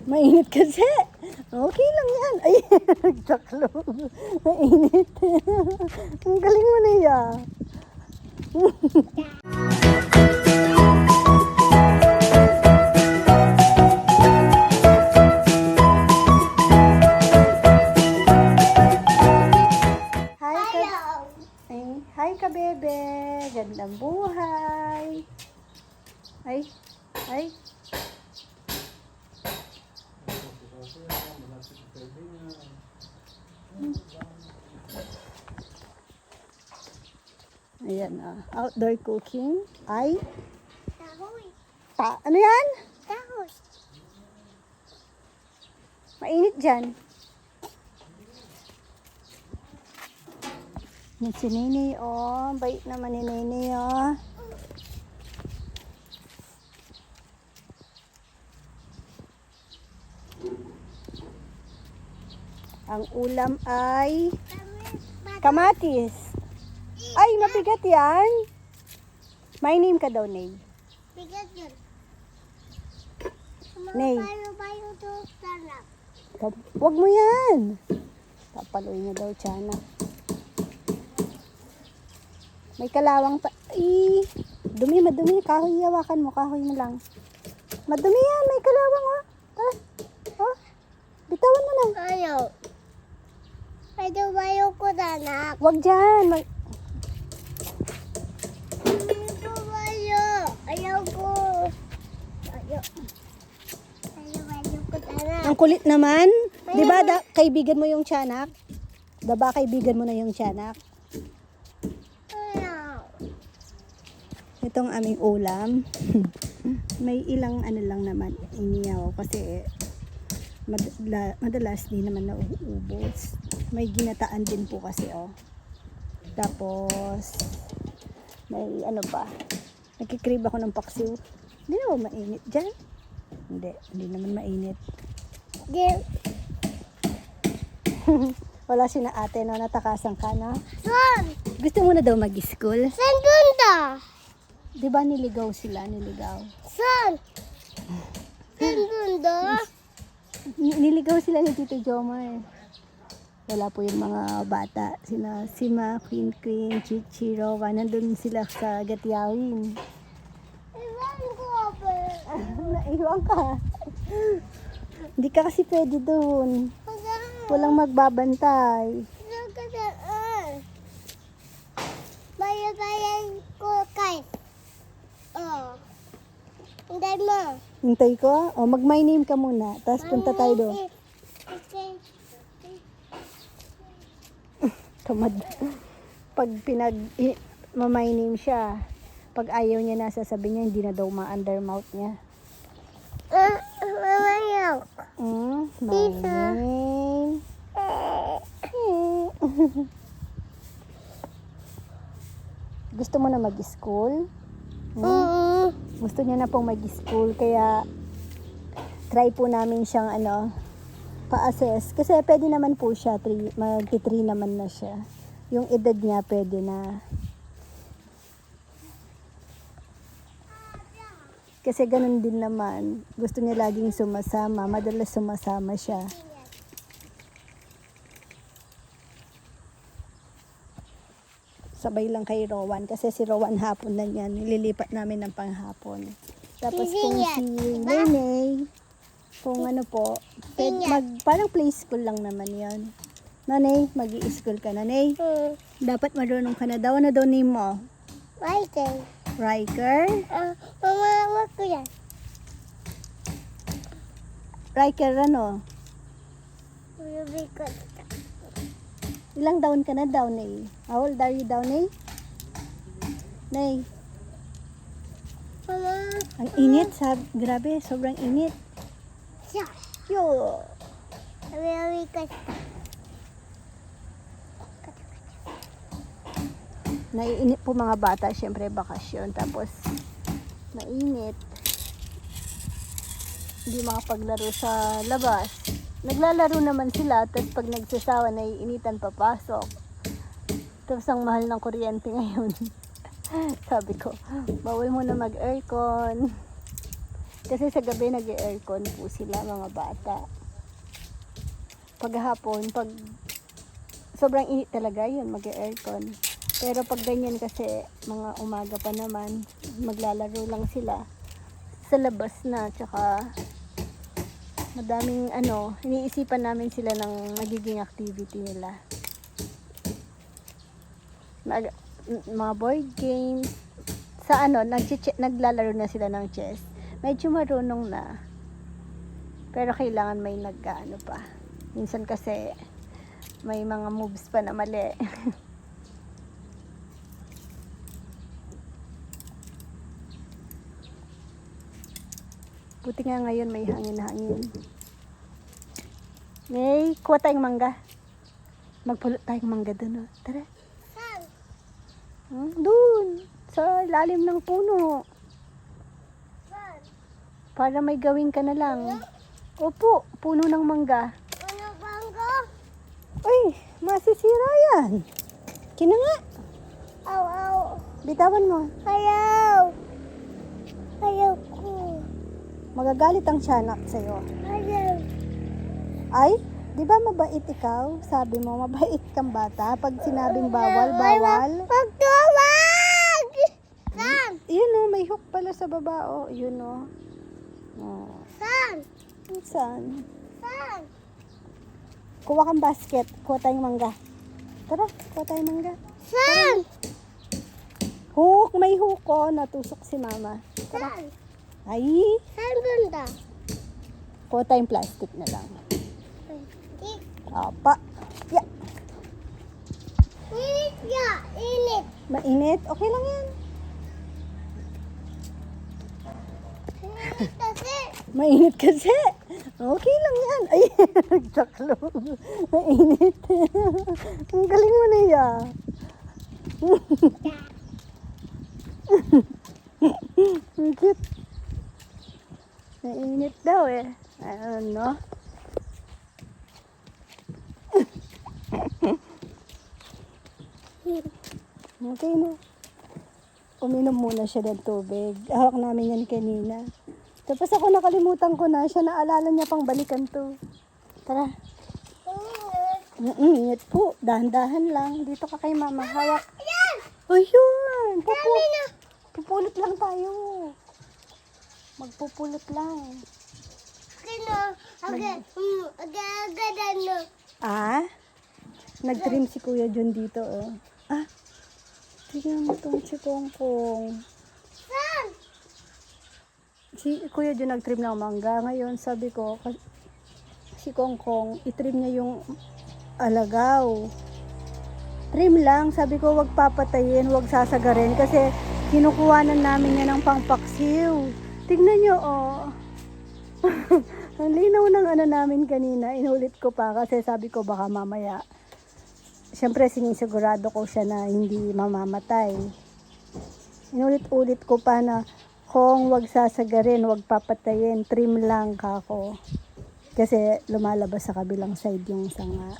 Mainit kasi. Okay lang yan. Ay, nagtaklo. Mainit. Ang galing mo na yan. Hi ka, bebe. Gandang buhay. Ay. Ayan, outdoor cooking. Ay. Ano yan? Mainit dyan. Yan si Nene, oh. Bait naman ni Nene, oh. Ang ulam ay kamatis. Ay, mabigat yan. My name ka daw, Ney. Bigat yun. Ney. Bayo to sana. Huwag mo yan. Papaloy niya daw, Tiana. May kalawang pa. Ay, madumi. Kahoy, hawakan mo. Kahoy mo lang. Madumi yan. May kalawang, oh. Oh. Bitawan mo na. Ayaw. Bayo ko sana. Huwag dyan. Ayaw ko. Ayaw ko sana. Ang kulit naman. Di ba kaibigan mo yung tiyanak? Diba kaibigan mo na yung tiyanak? Itong aming ulam. May ilang ano lang naman iniyaw kasi madalas di naman nauubos. May ginataan din po kasi, oh. Tapos may ano pa. Nagkikrib ako ng paksiw. Hindi naman mainit dyan. Hindi naman mainit. Wala si na ate, no? Natakasan ka, no? Saan? Gusto mo na daw mag-school? Saan punta? Di ba niligaw sila? Saan? Saan punta? Niligaw sila ni Tito Joma, eh. Wala po yung mga bata. Sina Sima, Queen, Chichi, Rowa. Nandun sila sa Gatiawin. Iwan ko pa. Naiwan ka. Hindi ka kasi pwede doon. Walang magbabantay. Bayan ko kay. Oh. Hintay mo. Hintay ko? O, mag-my name ka muna. Tapos punta tayo doon. Okay. Tamad. Pag ma-my name siya, pag ayaw niya na, sasabihin niya, hindi na daw ma-undermouth niya. Mamayaw. My name. Gusto mo na mag-school? Gusto niya na pong mag-school, kaya try po namin siyang pa-assess. Kasi pwede naman po siya, mag-3 naman na siya. Yung edad niya pwede na. Kasi ganun din naman. Gusto niya laging sumasama. Madalas sumasama siya. Sabay lang kay Rowan. Kasi si Rowan hapon na yan. Nililipat namin ng panghapon. Tapos kung si Nene, kung ano po, parang play school lang naman yon. Nanay, mag-i-school ka, Nanay. Dapat marunong ka na daw. Ano daw name mo? Riker? Mama, wag ko yan. Riker ano? Because Ilang taon ka na daw, Nay? How old are you daw, Nay? Nay, Mama, ang init. Grabe, sobrang init. siya. Yo! Because Naiinit po mga bata, syempre bakasyon. Tapos, mainit. Hindi makapaglaro sa labas. Naglalaro naman sila, tapos pag nagsasawa, naiinitan papasok. Tapos ang mahal ng kuryente ngayon. Sabi ko, bawal mo na mag-aircon. Kasi sa gabi nag-aircon po sila mga bata. Paghapon, pag sobrang init talaga yun, mag-aircon. Pero pag ganyan kasi, mga umaga pa naman, maglalaro lang sila sa labas na, tsaka madaming iniisipan namin sila ng magiging activity nila. Mga board games, sa naglalaro na sila ng chess. Medyo marunong na. Pero kailangan may pa. Minsan kasi may mga moves pa na mali. Buti nga ngayon may hangin-hangin. May kuha tayong mangga. Magpulot tayong mangga dun. Tara. Saan? Dun. Sa lalim ng puno. Saan? Para may gawin ka na lang. Opo, puno ng mangga. Ano bangko? Uy, masisira yan. Kina nga. Aw, aw. Bitawan mo. Ayaw. Ayaw ko. Magagalit ang tiyanak sa'yo. Ayaw. Ay, di ba mabait ikaw? Sabi mo, mabait kang bata. Pag sinabing bawal, bawal. Pagtuwag! Saan? Yun may hook pala sa baba. Yun Saan? Saan? Saan? Kuha kang basket. Kuha tayong mangga. Tara, kuha tayong mangga. Saan? Hook, may hook natusok si mama. Saan? Ay, Saan banda? kuha tayong plastic na lang. Init Apa. Yeah. ya, init. Mainit? Okay lang yan. Init kasi. Mainit kasi. Okay lang yan. Ay, nagtaklo. Mainit. Ang galing mo na yan. Ang cute. Mainit daw Ano? Okay na. Uminom muna siya ng tubig. Hawak namin yan kanina. Tapos ako nakalimutan ko na. Siya naalala niya pang balikan to. Tara. Init. Init po. Dahan-dahan lang. Dito ka kay mama. Hawak. Yan! Ayun. Dami na. Pupulot lang tayo. Magpupulot lang. Kino? Agad-agadan no. Nag-trim si Kuya Jun dito tignan mo itong si Kongkong. Saan? Si Kuya Jun nag-trim ng mangga. Ngayon sabi ko, si Kongkong, itrim niya yung alagaw. Trim lang. Sabi ko, wag papatayin, wag sasagarin. Kasi kinukuhanan namin yan ng pangpaksiw. Tignan nyo, Ang linaw ng namin kanina. Inulit ko pa kasi sabi ko baka mamaya. Siyempre sinisigurado ko siya na hindi mamamatay. Inulit-ulit ko pa na kung wag sasagarin, wag papatayin, trim lang kako. Kasi lumalabas sa kabilang side yung sanga.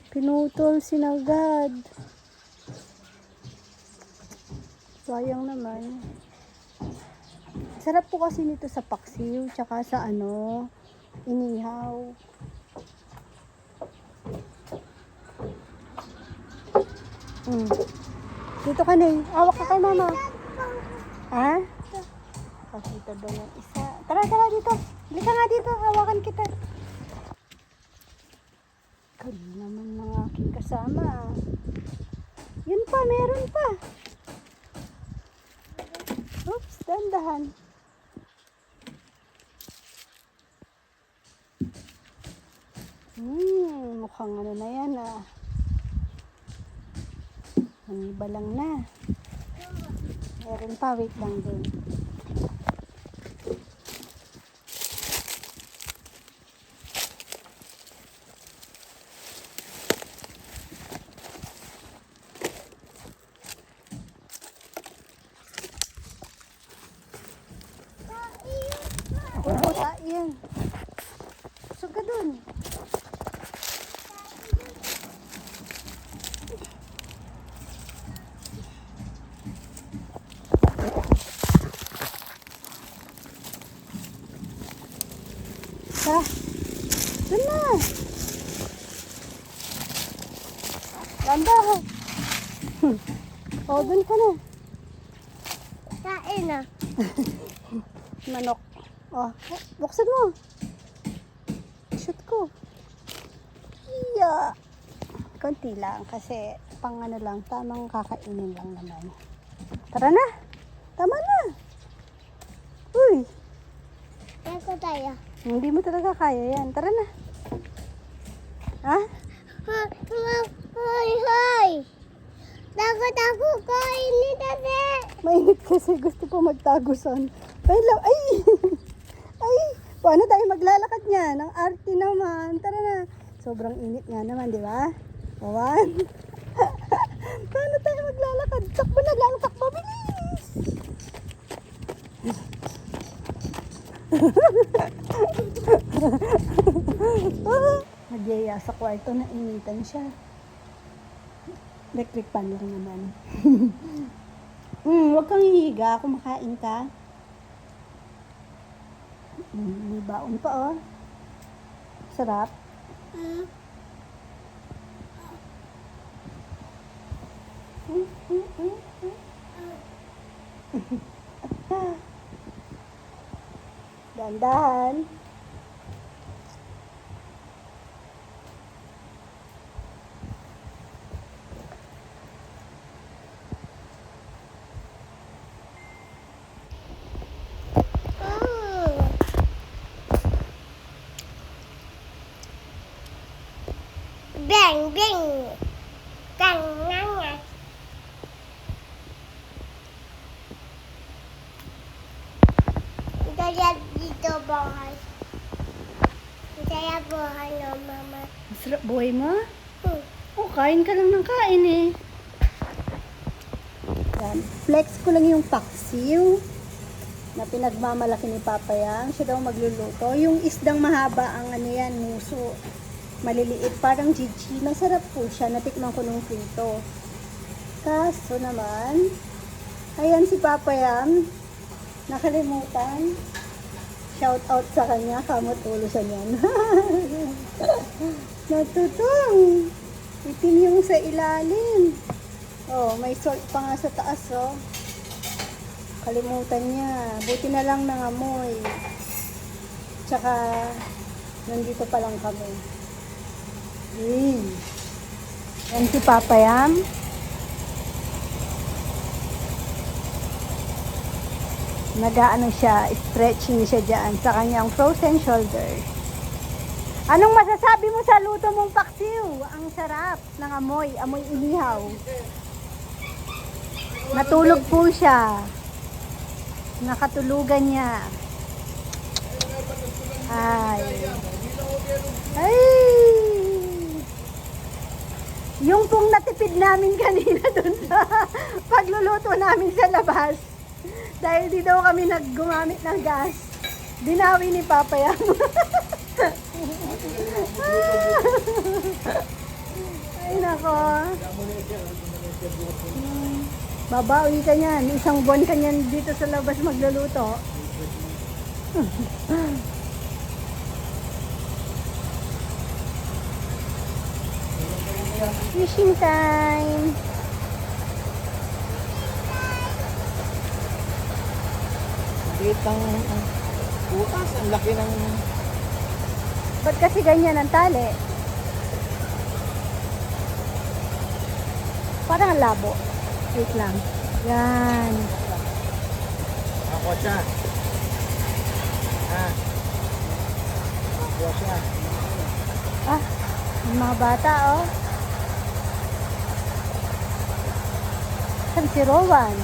Pinutol sinagad. Sayang naman. Sarap po kasi nito sa paksiw, tsaka sa inihaw. Dito ka na Awak ka kay mama. Pakita daw ng isa. Tara dito. Halika nga dito, hawakan kita. Kali naman ng aking kasama. Yun pa, meron pa. Oops, dandahan. Mukhang na yan Ang iba lang na. Meron pa, wait lang din. Yan. Busog ka dun. Tara. Doon na. Ganda. Oh, doon ka na. Kain na. Manok. Oh, buksan mo. Shoot ko. Iya. Konti lang kasi pang ano lang, tamang kakainin lang naman. Tara na. Tama na. Uy, Ako tayo. hindi mo talaga kaya yan. Tara na. Ha? Hoy, hoy! Takot ako kain ni Tate. Mainit kasi gusto ko magtagusan. Ay! Ay! Paano tayo maglalakad niya? Ang arte naman. Tara na. Sobrang init nga naman, di ba? One. Paano tayo maglalakad? Takbo na lang. Takbo, bilis! Nagyaya sa kwarto na initan siya. Electric pan lang naman. Huwag kang hihiga. Kumakain ka. May baon pa, oh. Sarap. Dahan-dahan. Bang, bang. Kang, ngang, ngang. Saya dito bahay. Saya bahay ng mama. Masarap buhay mo? Hmm. Oh, kain ka lang ng kain eh. Yan. Flex ko lang yung paksiw na pinagmamalaki ni Papa Yang. Siya daw magluluto. Yung isdang mahaba ang ano yan, muso. Maliliit, parang Gigi. Masarap po siya. Natikman ko nung prito. Kaso naman, ayan si Papa Yang. Nakalimutan. Shout out sa kanya. Kamot ulo siya niyan. Natutong. Itim yung sa ilalim. Oh, may salt pa nga sa taas, oh. Kalimutan niya. Buti na lang nangamoy. Tsaka, nandito pa lang kami. Yan si Papa Yam. Nag-ano siya, stretching siya dyan sa kanyang frozen shoulder. Anong masasabi mo sa luto mong paksiw? Ang sarap ng amoy, amoy inihaw. Natulog po siya. Nakatulugan niya. Ay. Ay. Yung pong natipid namin kanina dun sa pagluluto namin sa labas. Dahil di daw kami naggumamit ng gas. Dinawi ni Papa Yam. Ay nako. Babawi ka niyan. Isang buwan ka niyan dito sa labas magluluto. Fishing time. Liit ang butas, ang laki ng... Ba't kasi ganyan ang tali? Parang ang labo. Wait lang. Yan. Ako siya. Ako siya. Ah, yung mga bata, oh. Saan si Rowan?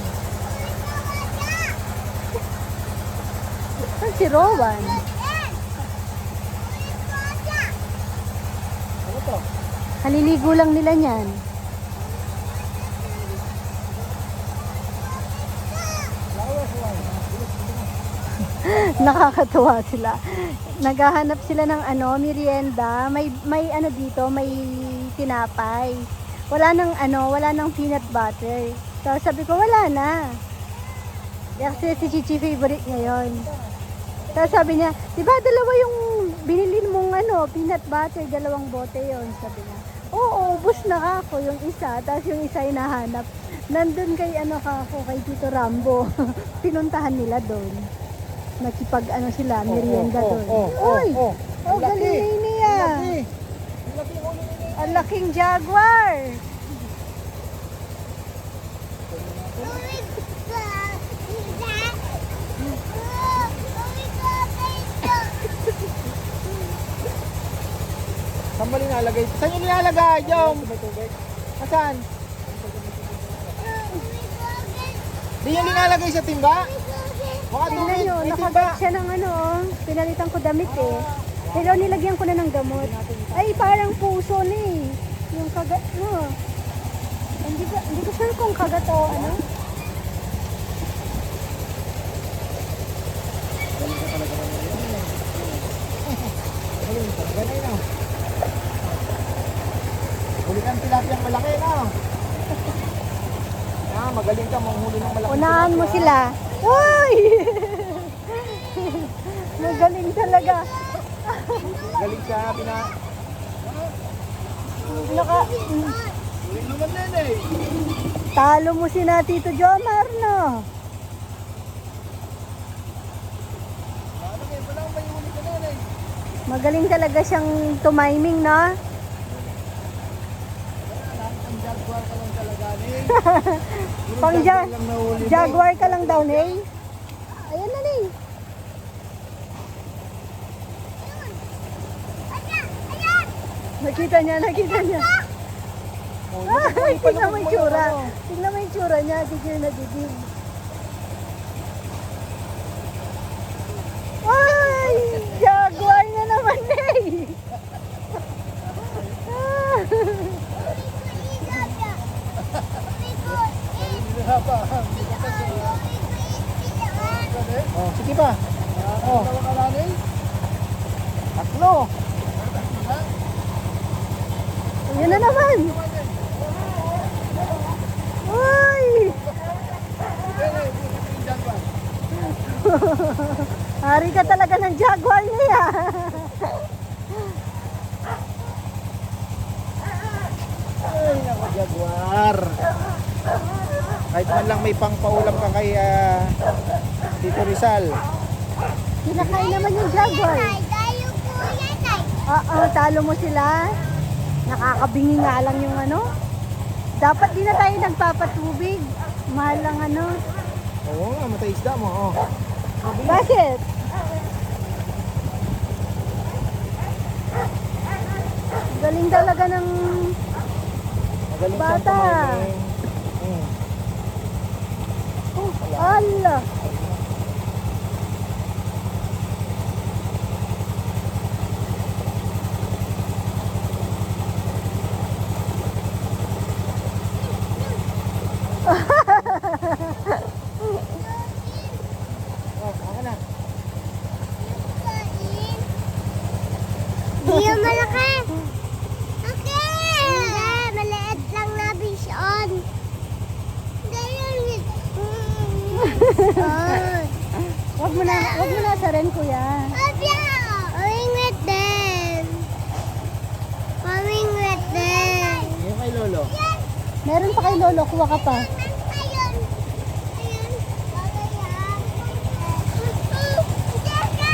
Saan si Rowan? Ano to? Kaliligo lang nila niyan. Nakakatuwa sila. Naghahanap sila ng merienda. May ano dito, may tinapay. Wala nang peanut butter. So sabi ko wala na. Kasi si Chichi favorite niya 'yon. Tapos sabi niya, 'di ba dalawa yung binili mong peanut butter, 2 bote yon, sabi niya. Oo, ubos na ako yung isa, tapos yung isa hinahanap. Nandun kay kay Tito Rambo. Pinuntahan nila doon. Nakipag sila, merienda doon. Uy! Oh, galing niya. Ang laking jaguar. Saan ba nilalagay? Saan yung nilalagay, Jom? Saan? Di yung nilalagay sa timba? Baka Tingnan tubig, nyo, may timba. nakagat siya ng pinalitan ko damit eh. Pero nilagyan ko na ng gamot. Ay, parang puso na eh. Yung kagat, Hindi ko sure kung kagat o ano. Ganay na. Huli kang tilapiyang malaki na. Magaling ka manghuli ng malaki. Unahan mo sila. Uy! Magaling talaga. Galing siya, Galing naman din eh. Talo mo si na Tito Jomar, no? Walang may huli ka nun eh. Magaling talaga siyang tumiming, no? Ang jaguar ka lang talaga eh. Pang jaguar ka lang daw, Nay. Ayan na, Nay. Nakita niya. Ay, tingnan mo yung tsura. Tingnan mo yung tsura niya, digil na digil. Ay, jaguar na naman, Nay. Oh, sige pa. Oh. Tatlo. Yun na naman. Uy! Hari ka talaga ng jaguar niya. Ay, naku, jaguar. Kahit man lang may pangpaulam ka kay Tito Rizal. Kinakain naman yung jaguar. Talo mo sila. Nakakabingi nga lang yung Dapat di na tayo nagpapatubig. Mahal lang Oo nga, matay isda mo. Oh. Bakit? Galing talaga ng Magaling siyang bata. tumiming. Allah. Oh, ako na. Di yung malaki. Okay. Hindi, maliit lang na vision. Hindi yun. Wag mo na sarin, kuya. Abya! Pamingwit din. Pamingwit din. Yung kay Lolo. Meron pa kay Lolo, kuha ka pa. Ayun. Ayun. Teka.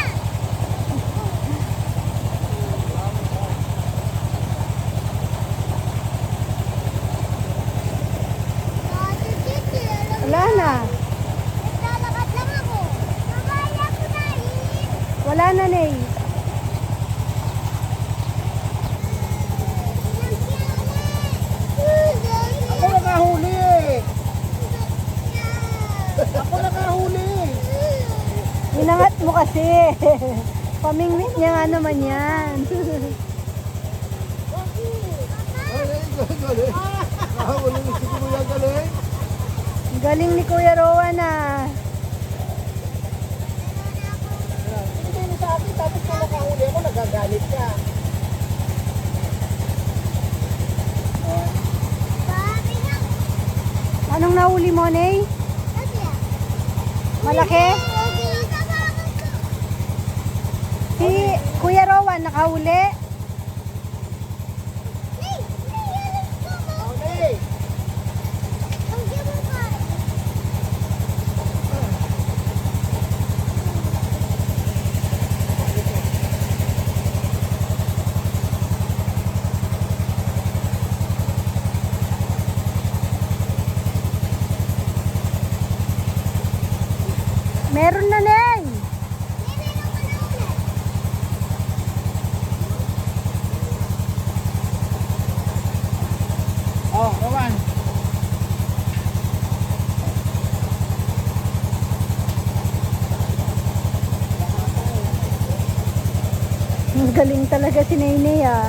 Wala na. Naglalakad lang ako. Mamaya ko na Wala na, Nay. Ako nakahuli eh. Ako nakahuli eh. Inangat mo kasi. Pamingwit niya nga naman yan. Galing, galing. Nakahuli ni si Kuya, galing. Galing ni Kuya Rowan ah. Hindi ni sa akin, tapos kung nakahuli ako, nagagalit ka. Anong nahuli mo, Nay? Malaki? Si Kuya Kuya Rowan, nakahuli? Okay. Meron na, Neng. Oh, Rowan. Ang galing talaga si Nene, ah.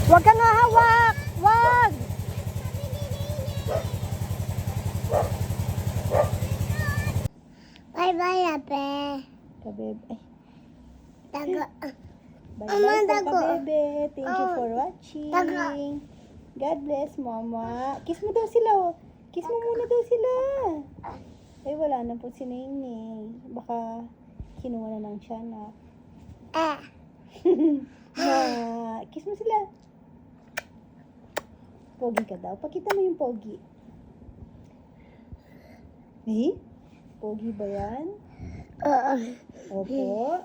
Huwag ka nga hawak! Huwag! Bye-bye, Ape. Kabebe. Ay, Dago. bye-bye po, Dago. kabebe. Thank you for watching. God bless, Mama. Kiss mo daw sila, oh. Kiss mo muna daw sila. Ay, wala na po si Nene. Baka kinuha na ng tiyanak. Kiss mo sila. Pogi ka daw. Pakita mo yung pogi. Eh? Pogi ba yan? Oo. Opo.